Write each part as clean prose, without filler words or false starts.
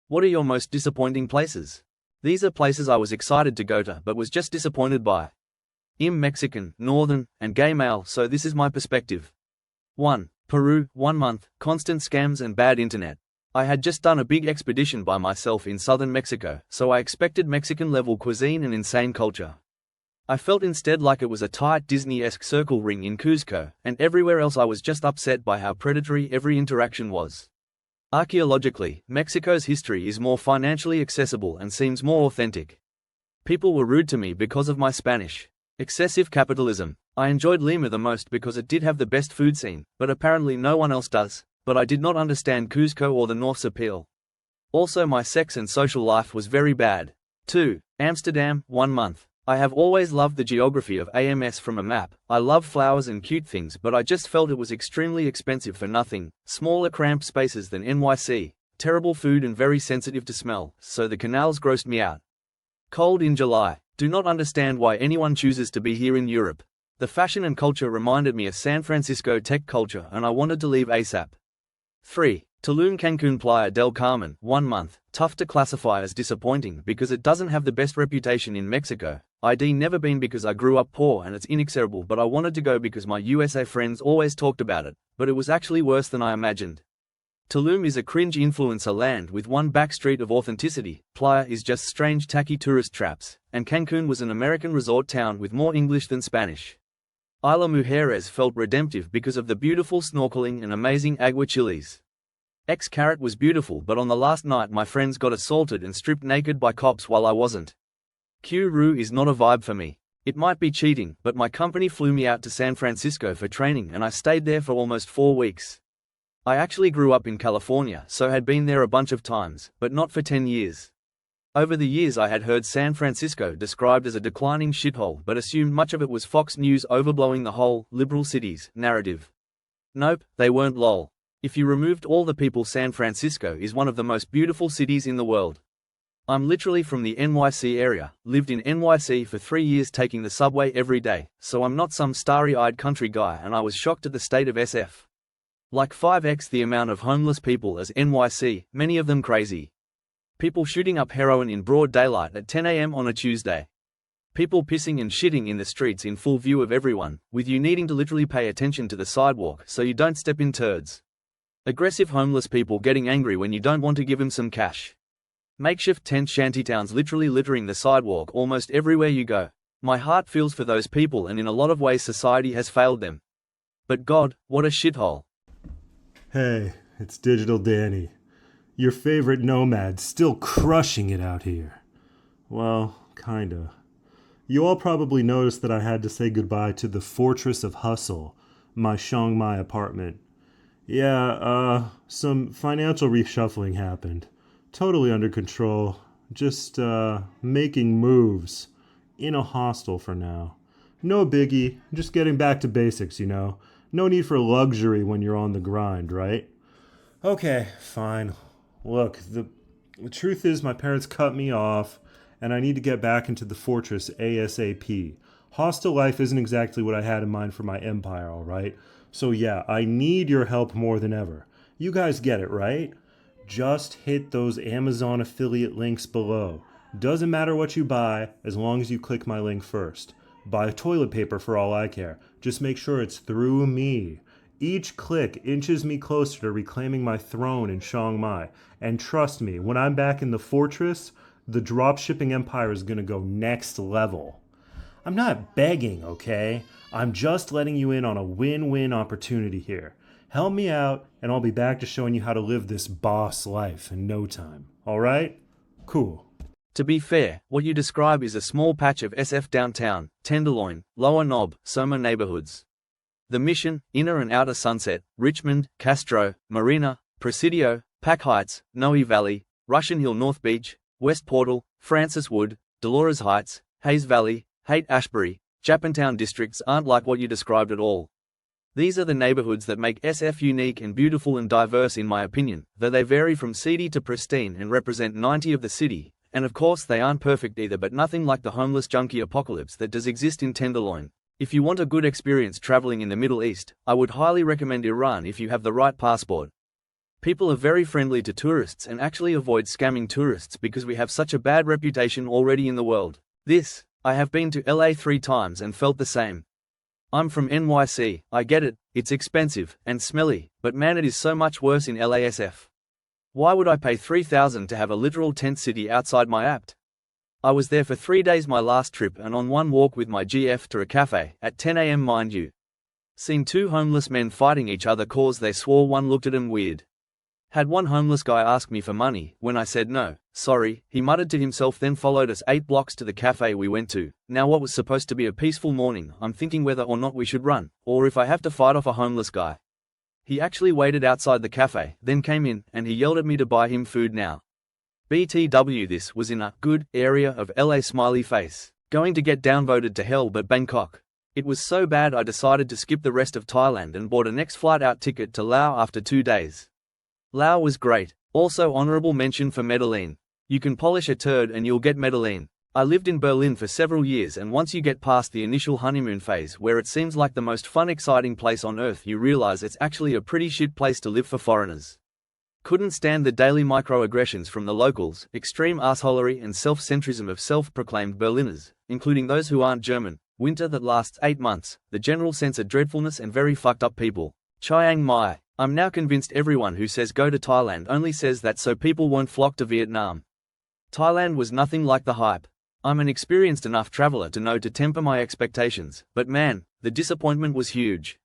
What are your most disappointing places? These are places I was excited to go to but was just disappointed by. I'm Mexican, Northern, and gay male, so this is my perspective. 1. Peru, 1 month, constant scams and bad internet. I had just done a big expedition by myself in southern Mexico, so I expected Mexican-level cuisine and insane culture. I felt instead like it was a tight Disney-esque circle ring in Cuzco, and everywhere else I was just upset by how predatory every interaction was. Archaeologically, Mexico's history is more financially accessible and seems more authentic. People were rude to me because of my Spanish. Excessive capitalism. I enjoyed Lima the most because it did have the best food scene, but apparently no one else does. But I did not understand Cuzco or the North's appeal. Also, my sex and social life was very bad. 2. Amsterdam, 1 month. I have always loved the geography of AMS from a map. I love flowers and cute things, but I just felt it was extremely expensive for nothing. Smaller cramped spaces than NYC, terrible food and very sensitive to smell, so the canals grossed me out. Cold in July. Do not understand why anyone chooses to be here in Europe. The fashion and culture reminded me of San Francisco tech culture and I wanted to leave ASAP. 3. Tulum, Cancun, Playa del Carmen, 1 month. Tough to classify as disappointing because it doesn't have the best reputation in Mexico. I'd never been because I grew up poor and it's inexorable, but I wanted to go because my USA friends always talked about it, but it was actually worse than I imagined. Tulum is a cringe influencer land with one backstreet of authenticity, Playa is just strange tacky tourist traps, and Cancun was an American resort town with more English than Spanish. Isla Mujeres felt redemptive because of the beautiful snorkeling and amazing agua chilies. X-Carat was beautiful, but on the last night my friends got assaulted and stripped naked by cops while I wasn't. Q is not a vibe for me. It might be cheating, but my company flew me out to San Francisco for training and I stayed there for almost 4 weeks. I actually grew up in California, so had been there a bunch of times, but not for 10 years. Over the years I had heard San Francisco described as a declining shithole, but assumed much of it was Fox News overblowing the whole liberal cities narrative. Nope, they weren't lol. If you removed all the people, San Francisco is one of the most beautiful cities in the world. I'm literally from the NYC area, lived in NYC for 3 years taking the subway every day, so I'm not some starry-eyed country guy, and I was shocked at the state of SF. Like 5x the amount of homeless people as NYC, many of them crazy. People shooting up heroin in broad daylight at 10 a.m. on a Tuesday. People pissing and shitting in the streets in full view of everyone, with you needing to literally pay attention to the sidewalk so you don't step in turds. Aggressive homeless people getting angry when you don't want to give them some cash. Makeshift tent shantytowns literally littering the sidewalk almost everywhere you go. My heart feels for those people, and in a lot of ways society has failed them. But God, what a shithole. Hey, it's Digital Danny. Your favorite nomad, still crushing it out here. Well, kinda. You all probably noticed that I had to say goodbye to the Fortress of Hustle, my Chiang Mai apartment. Yeah, some financial reshuffling happened. Totally under control. Just, making moves. In a hostel for now. No biggie, just getting back to basics, you know. No need for luxury when you're on the grind, right? Okay, fine. Look, the truth is my parents cut me off, and I need to get back into the fortress ASAP. Hostel life isn't exactly what I had in mind for my empire, alright? So yeah, I need your help more than ever. You guys get it, right? Just hit those Amazon affiliate links below. Doesn't matter what you buy, as long as you click my link first. Buy toilet paper for all I care. Just make sure it's through me. Each click inches me closer to reclaiming my throne in Chiang Mai. And trust me, when I'm back in the fortress, the dropshipping empire is gonna go next level. I'm not begging, okay? I'm just letting you in on a win-win opportunity here. Help me out, and I'll be back to showing you how to live this boss life in no time. Alright? Cool. To be fair, what you describe is a small patch of SF downtown, Tenderloin, Lower Knob, Soma neighborhoods. The Mission, Inner and Outer Sunset, Richmond, Castro, Marina, Presidio, Pack Heights, Noe Valley, Russian Hill North Beach, West Portal, Francis Wood, Dolores Heights, Hayes Valley, Haight-Ashbury, Japantown districts aren't like what you described at all. These are the neighborhoods that make SF unique and beautiful and diverse in my opinion, though they vary from seedy to pristine and represent 90 of the city, and of course they aren't perfect either, but nothing like the homeless junkie apocalypse that does exist in Tenderloin. If you want a good experience traveling in the Middle East, I would highly recommend Iran if you have the right passport. People are very friendly to tourists and actually avoid scamming tourists because we have such a bad reputation already in the world. I have been to LA 3 times and felt the same. I'm from NYC, I get it, it's expensive and smelly, but man, it is so much worse in LASF. Why would I pay $3,000 to have a literal tent city outside my apt? I was there for 3 days my last trip and on one walk with my GF to a cafe, at 10 AM mind you. Seen 2 homeless men fighting each other cause they swore one looked at 'em weird. Had one homeless guy ask me for money, when I said no, sorry, he muttered to himself then followed us 8 blocks to the cafe we went to. Now what was supposed to be a peaceful morning, I'm thinking whether or not we should run, or if I have to fight off a homeless guy. He actually waited outside the cafe, then came in, and he yelled at me to buy him food now. BTW this was in a good area of LA smiley face. Going to get downvoted to hell but Bangkok. It was so bad I decided to skip the rest of Thailand and bought a next flight out ticket to Laos after 2 days. Laos was great. Also honorable mention for Medellin. You can polish a turd and you'll get Medellin. I lived in Berlin for several years and once you get past the initial honeymoon phase where it seems like the most fun exciting place on earth you realize it's actually a pretty shit place to live for foreigners. Couldn't stand the daily microaggressions from the locals, extreme assholery and self-centrism of self-proclaimed Berliners, including those who aren't German, winter that lasts 8 months, the general sense of dreadfulness and very fucked up people. Chiang Mai. I'm now convinced everyone who says go to Thailand only says that so people won't flock to Vietnam. Thailand was nothing like the hype. I'm an experienced enough traveler to know to temper my expectations, but man, the disappointment was huge.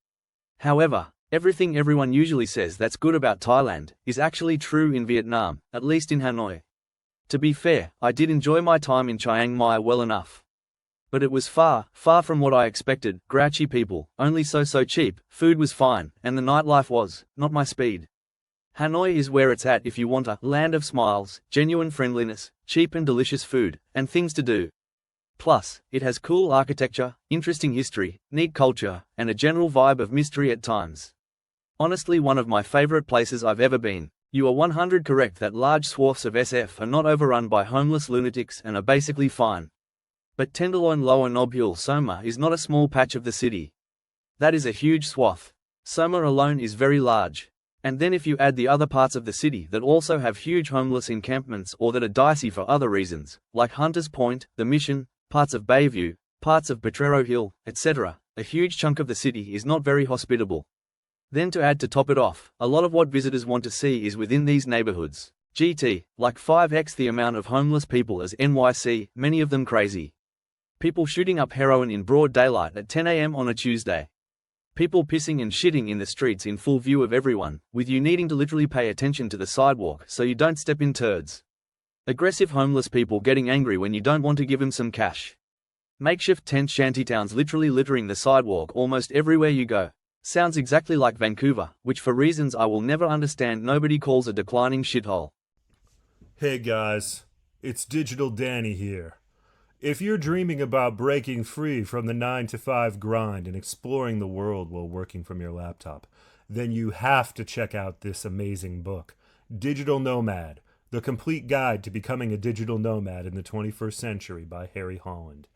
However, everything everyone usually says that's good about Thailand is actually true in Vietnam, at least in Hanoi. To be fair, I did enjoy my time in Chiang Mai well enough. But it was far, far from what I expected. Grouchy people, only so cheap, food was fine, and the nightlife was not my speed. Hanoi is where it's at if you want a land of smiles, genuine friendliness, cheap and delicious food, and things to do. Plus, it has cool architecture, interesting history, neat culture, and a general vibe of mystery at times. Honestly, one of my favorite places I've ever been. You are 100% correct that large swaths of SF are not overrun by homeless lunatics and are basically fine. But Tenderloin Lower Nobhul Soma is not a small patch of the city. That is a huge swath. Soma alone is very large. And then if you add the other parts of the city that also have huge homeless encampments or that are dicey for other reasons, like Hunters Point, The Mission, parts of Bayview, parts of Potrero Hill, etc., a huge chunk of the city is not very hospitable. Then to add to top it off, a lot of what visitors want to see is within these neighborhoods. GT, like 5x the amount of homeless people as NYC, many of them crazy. People shooting up heroin in broad daylight at 10 AM on a Tuesday. People pissing and shitting in the streets in full view of everyone, with you needing to literally pay attention to the sidewalk so you don't step in turds. Aggressive homeless people getting angry when you don't want to give them some cash. Makeshift tent shantytowns literally littering the sidewalk almost everywhere you go. Sounds exactly like Vancouver, which for reasons I will never understand nobody calls a declining shithole. Hey guys, it's Digital Danny here. If you're dreaming about breaking free from the 9-to-5 grind and exploring the world while working from your laptop, then you have to check out this amazing book, Digital Nomad, The Complete Guide to Becoming a Digital Nomad in the 21st Century by Harry Holland.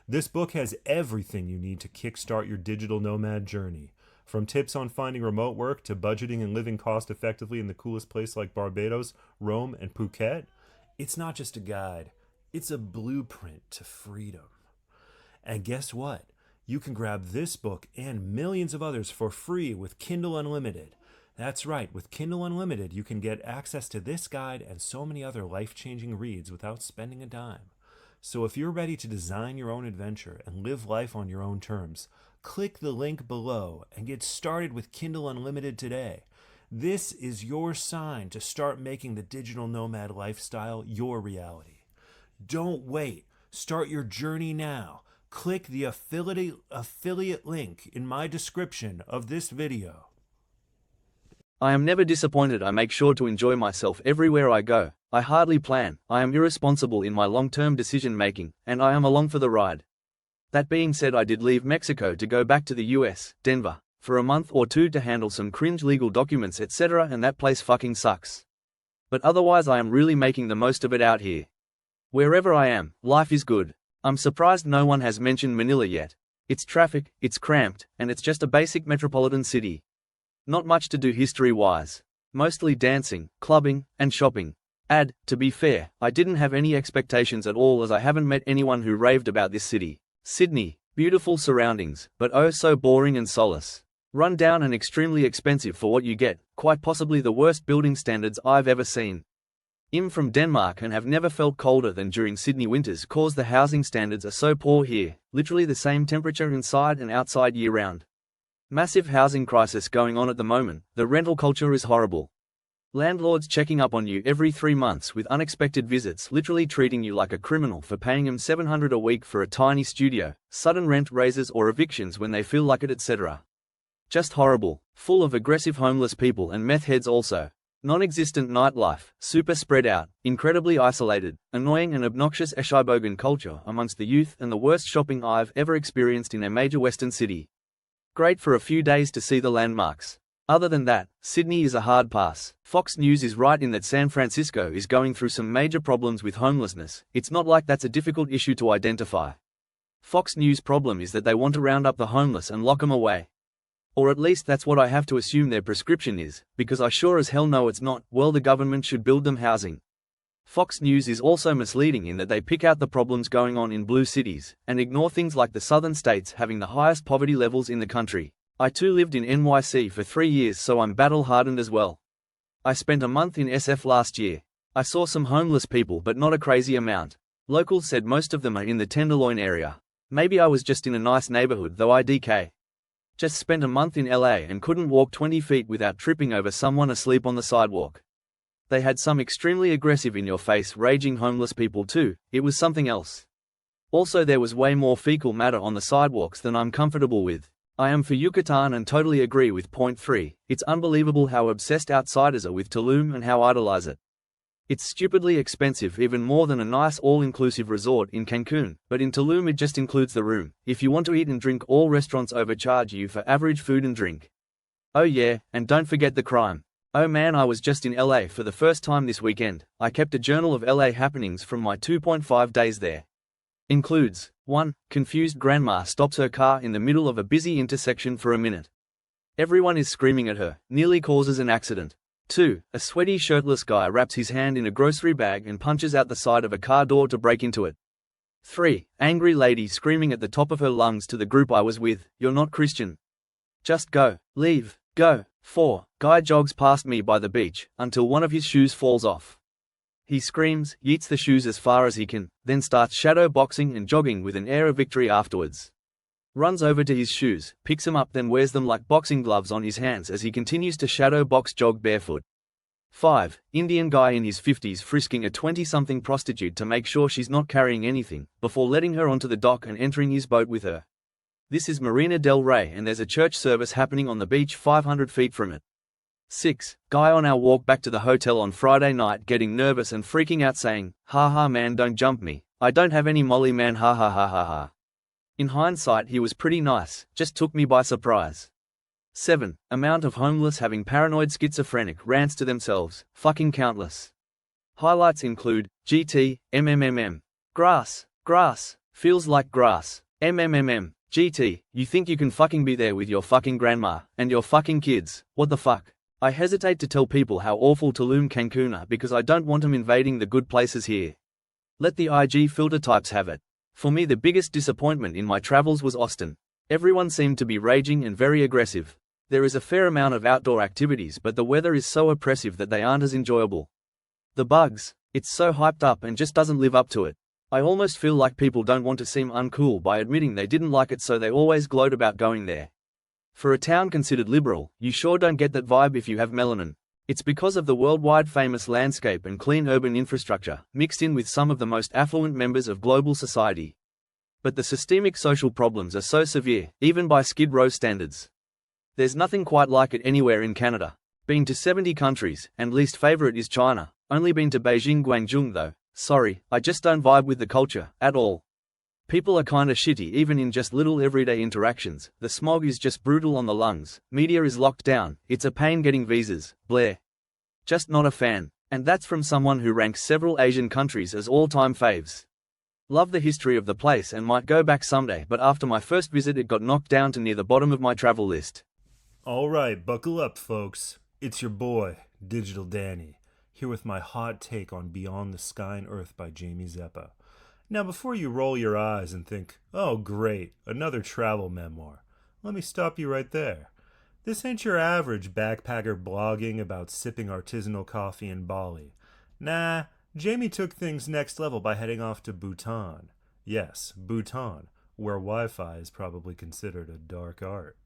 This book has everything you need to kickstart your digital nomad journey, from tips on finding remote work to budgeting and living cost effectively in the coolest place like Barbados, Rome, and Phuket. It's not just a guide. It's a blueprint to freedom. And guess what? You can grab this book and millions of others for free with Kindle Unlimited. That's right, with Kindle Unlimited, you can get access to this guide and so many other life-changing reads without spending a dime. So if you're ready to design your own adventure and live life on your own terms, click the link below and get started with Kindle Unlimited today. This is your sign to start making the digital nomad lifestyle your reality. Don't wait. Start your journey now. Click the affiliate link in my description of this video. I am never disappointed. I make sure to enjoy myself everywhere I go. I hardly plan. I am irresponsible in my long-term decision making, and I am along for the ride. That being said, I did leave Mexico to go back to the US, Denver, for a month or two to handle some cringe legal documents etc. and that place fucking sucks. But otherwise I am really making the most of it out here. Wherever I am, life is good. I'm surprised no one has mentioned Manila yet. It's traffic, it's cramped, and it's just a basic metropolitan city. Not much to do history-wise. Mostly dancing, clubbing, and shopping. To be fair, I didn't have any expectations at all as I haven't met anyone who raved about this city. Sydney. Beautiful surroundings, but oh so boring and soulless. Run down and extremely expensive for what you get, quite possibly the worst building standards I've ever seen. I'm from Denmark and have never felt colder than during Sydney winters cause the housing standards are so poor here, literally the same temperature inside and outside year round. Massive housing crisis going on at the moment, the rental culture is horrible. Landlords checking up on you every 3 months with unexpected visits, literally treating you like a criminal for paying them $700 a week for a tiny studio, sudden rent raises or evictions when they feel like it, etc. Just horrible, full of aggressive homeless people and meth heads also. Non-existent nightlife, super spread out, incredibly isolated, annoying and obnoxious Eshibogan culture amongst the youth and the worst shopping I've ever experienced in a major western city. Great for a few days to see the landmarks. Other than that, Sydney is a hard pass. Fox News is right in that San Francisco is going through some major problems with homelessness. It's not like that's a difficult issue to identify. Fox News' problem is that they want to round up the homeless and lock them away. Or at least that's what I have to assume their prescription is, because I sure as hell know it's not. Well, the government should build them housing. Fox News is also misleading in that they pick out the problems going on in blue cities, and ignore things like the southern states having the highest poverty levels in the country. I too lived in NYC for 3 years, so I'm battle-hardened as well. I spent a month in SF last year. I saw some homeless people but not a crazy amount. Locals said most of them are in the Tenderloin area. Maybe I was just in a nice neighborhood though. IDK. Just spent a month in LA and couldn't walk 20 feet without tripping over someone asleep on the sidewalk. They had some extremely aggressive in-your-face raging homeless people too. It was something else. Also there was way more fecal matter on the sidewalks than I'm comfortable with. I am for Yucatan and totally agree with point 3. It's unbelievable how obsessed outsiders are with Tulum and how idolize it. It's stupidly expensive, even more than a nice all-inclusive resort in Cancun, but in Tulum it just includes the room. If you want to eat and drink, all restaurants overcharge you for average food and drink. Oh yeah, and don't forget the crime. Oh man, I was just in LA for the first time this weekend. I kept a journal of LA happenings from my 2.5 days there. Includes 1. Confused grandma stops her car in the middle of a busy intersection for a minute. Everyone is screaming at her, nearly causes an accident. 2. A sweaty shirtless guy wraps his hand in a grocery bag and punches out the side of a car door to break into it. 3. Angry lady screaming at the top of her lungs to the group I was with, "You're not Christian. Just go, leave, go." 4. Guy jogs past me by the beach, until one of his shoes falls off. He screams, yeets the shoes as far as he can, then starts shadow boxing and jogging with an air of victory afterwards. Runs over to his shoes, picks them up, then wears them like boxing gloves on his hands as he continues to shadow box jog barefoot. 5. Indian guy in his 50s frisking a 20-something prostitute to make sure she's not carrying anything, before letting her onto the dock and entering his boat with her. This is Marina del Rey and there's a church service happening on the beach 500 feet from it. 6. Guy on our walk back to the hotel on Friday night getting nervous and freaking out saying, "Ha ha man, don't jump me. I don't have any molly man, ha ha ha ha ha." In hindsight he was pretty nice, just took me by surprise. 7. Amount of homeless having paranoid schizophrenic rants to themselves, fucking countless. Highlights include, GT, MMMM. Grass, grass, feels like grass, MMMM. GT, you think you can fucking be there with your fucking grandma, and your fucking kids, what the fuck? I hesitate to tell people how awful Tulum Cancun are because I don't want them invading the good places here. Let the IG filter types have it. For me the biggest disappointment in my travels was Austin. Everyone seemed to be raging and very aggressive. There is a fair amount of outdoor activities but the weather is so oppressive that they aren't as enjoyable. The bugs, it's so hyped up and just doesn't live up to it. I almost feel like people don't want to seem uncool by admitting they didn't like it, so they always gloat about going there. For a town considered liberal, you sure don't get that vibe if you have melanin. It's because of the worldwide famous landscape and clean urban infrastructure, mixed in with some of the most affluent members of global society. But the systemic social problems are so severe, even by Skid Row standards. There's nothing quite like it anywhere in Canada. Been to 70 countries, and least favorite is China. Only been to Beijing, Guangzhou though. Sorry, I just don't vibe with the culture, at all. People are kinda shitty even in just little everyday interactions. The smog is just brutal on the lungs, media is locked down, it's a pain getting visas, Blair. Just not a fan. And that's from someone who ranks several Asian countries as all-time faves. Love the history of the place and might go back someday, but after my first visit it got knocked down to near the bottom of my travel list. Alright, buckle up folks. It's your boy, Digital Danny, here with my hot take on Beyond the Sky and Earth by Jamie Zeppa. Now, before you roll your eyes and think, oh great, another travel memoir, let me stop you right there. This ain't your average backpacker blogging about sipping artisanal coffee in Bali. Nah, Jamie took things next level by heading off to Bhutan. Yes, Bhutan, where Wi-Fi is probably considered a dark art.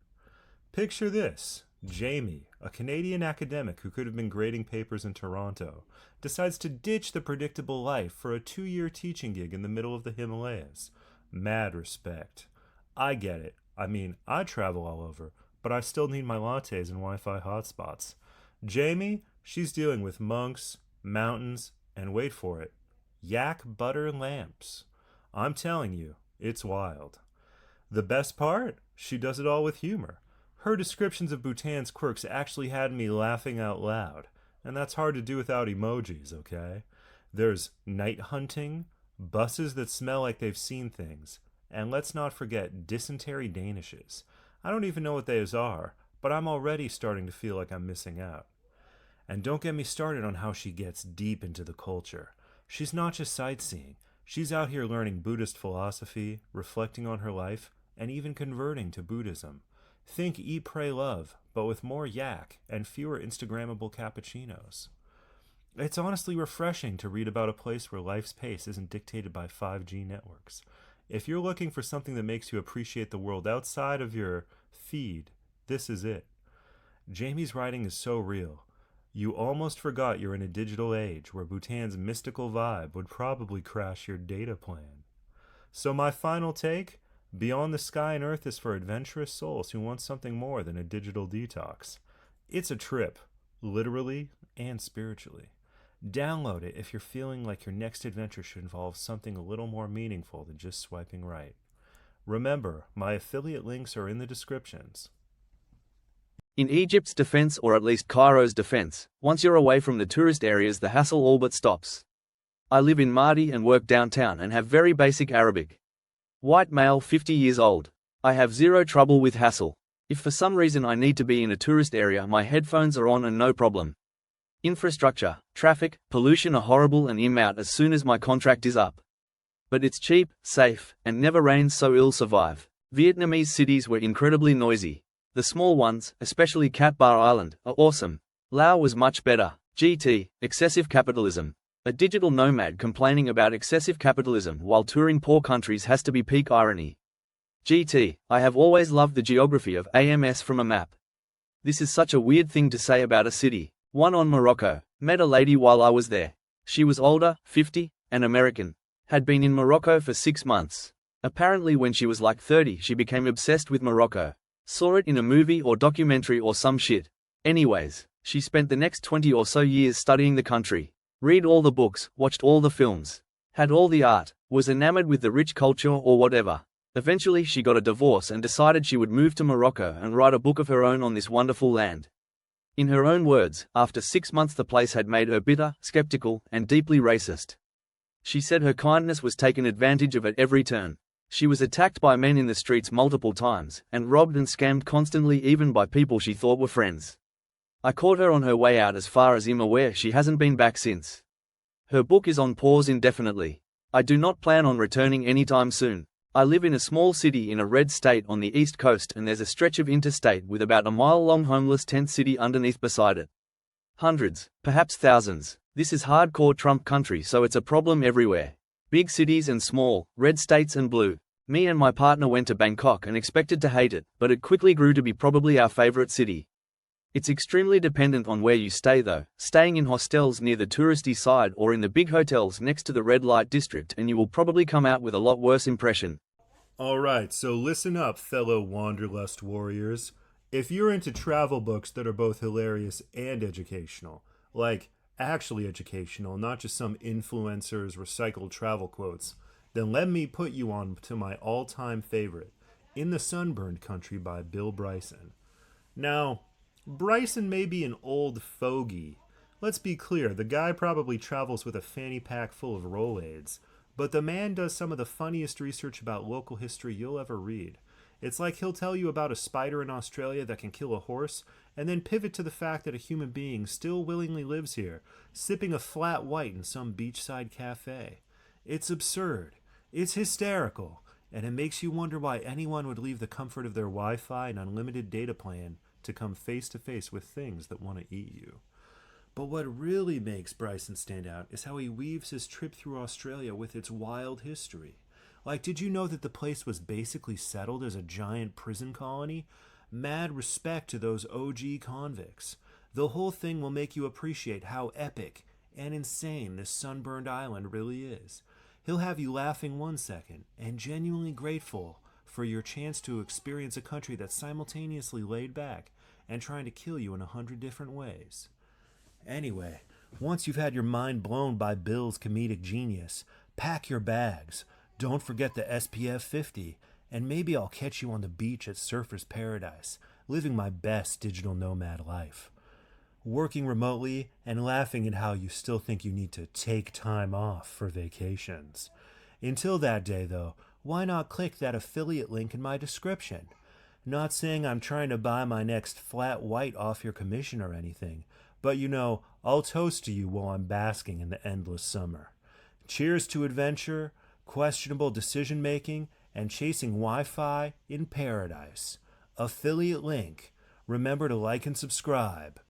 Picture this. Jamie, a Canadian academic who could have been grading papers in Toronto, decides to ditch the predictable life for a 2-year teaching gig in the middle of the Himalayas. Mad respect. I get it. I mean, I travel all over, but I still need my lattes and Wi-Fi hotspots. Jamie, she's dealing with monks, mountains, and wait for it, yak butter lamps. I'm telling you, it's wild. The best part? She does it all with humor. Her descriptions of Bhutan's quirks actually had me laughing out loud, and that's hard to do without emojis, okay? There's night hunting, buses that smell like they've seen things, and let's not forget dysentery danishes. I don't even know what those are, but I'm already starting to feel like I'm missing out. And don't get me started on how she gets deep into the culture. She's not just sightseeing. She's out here learning Buddhist philosophy, reflecting on her life, and even converting to Buddhism. Think Eat, Pray, Love, but with more yak and fewer Instagrammable cappuccinos. It's honestly refreshing to read about a place where life's pace isn't dictated by 5G networks. If you're looking for something that makes you appreciate the world outside of your feed, this is it. Jamie's writing is so real. You almost forgot you're in a digital age where Bhutan's mystical vibe would probably crash your data plan. So my final take? Beyond the Sky and Earth is for adventurous souls who want something more than a digital detox. It's a trip, literally and spiritually. Download it if you're feeling like your next adventure should involve something a little more meaningful than just swiping right. Remember, my affiliate links are in the descriptions. In Egypt's defense, or at least Cairo's defense, once you're away from the tourist areas, the hassle all but stops. I live in Mardi and work downtown and have very basic Arabic. White male, 50 years old. I have zero trouble with hassle. If for some reason I need to be in a tourist area, my headphones are on and no problem. Infrastructure, traffic, pollution are horrible and I'm out as soon as my contract is up. But it's cheap, safe, and never rains, so I'll survive. Vietnamese cities were incredibly noisy. The small ones, especially Cat Bar Island, are awesome. Laos was much better. GT, excessive capitalism. A digital nomad complaining about excessive capitalism while touring poor countries has to be peak irony. GT, I have always loved the geography of AMS from a map. This is such a weird thing to say about a city. One on Morocco. Met a lady while I was there. She was older, 50, and American. Had been in Morocco for 6 months. Apparently when she was like 30 she became obsessed with Morocco. Saw it in a movie or documentary or some shit. Anyways, she spent the next 20 or so years studying the country. Read all the books, watched all the films, had all the art, was enamored with the rich culture or whatever. Eventually she got a divorce and decided she would move to Morocco and write a book of her own on this wonderful land. In her own words, after 6 months the place had made her bitter, skeptical, and deeply racist. She said her kindness was taken advantage of at every turn. She was attacked by men in the streets multiple times, and robbed and scammed constantly, even by people she thought were friends. I caught her on her way out. As far as I'm aware, she hasn't been back since. Her book is on pause indefinitely. I do not plan on returning anytime soon. I live in a small city in a red state on the east coast, and there's a stretch of interstate with about a mile-long homeless tent city underneath beside it. Hundreds, perhaps thousands. This is hardcore Trump country, so it's a problem everywhere. Big cities and small, red states and blue. Me and my partner went to Bangkok and expected to hate it, but it quickly grew to be probably our favorite city. It's extremely dependent on where you stay though, staying in hostels near the touristy side or in the big hotels next to the red light district, and you will probably come out with a lot worse impression. Alright, so listen up, fellow Wanderlust warriors. If you're into travel books that are both hilarious and educational, like actually educational, not just some influencer's recycled travel quotes, then let me put you on to my all-time favorite, In the Sunburned Country by Bill Bryson. Now, Bryson may be an old fogey. Let's be clear, the guy probably travels with a fanny pack full of Rolaids, but the man does some of the funniest research about local history you'll ever read. It's like he'll tell you about a spider in Australia that can kill a horse, and then pivot to the fact that a human being still willingly lives here, sipping a flat white in some beachside cafe. It's absurd. It's hysterical. And it makes you wonder why anyone would leave the comfort of their Wi-Fi and unlimited data plan to come face to face with things that want to eat you. But what really makes Bryson stand out is how he weaves his trip through Australia with its wild history. Like, did you know that the place was basically settled as a giant prison colony? Mad respect to those OG convicts. The whole thing will make you appreciate how epic and insane this sunburned island really is. He'll have you laughing one second and genuinely grateful for your chance to experience a country that's simultaneously laid back and trying to kill you in 100 different ways. Anyway, once you've had your mind blown by Bill's comedic genius, pack your bags. Don't forget the SPF 50, and maybe I'll catch you on the beach at Surfer's Paradise, living my best digital nomad life. Working remotely and laughing at how you still think you need to take time off for vacations. Until that day, though, why not click that affiliate link in my description? Not saying I'm trying to buy my next flat white off your commission or anything, but you know, I'll toast to you while I'm basking in the endless summer. Cheers to adventure, questionable decision making, and chasing Wi-Fi in paradise. Affiliate link. Remember to like and subscribe.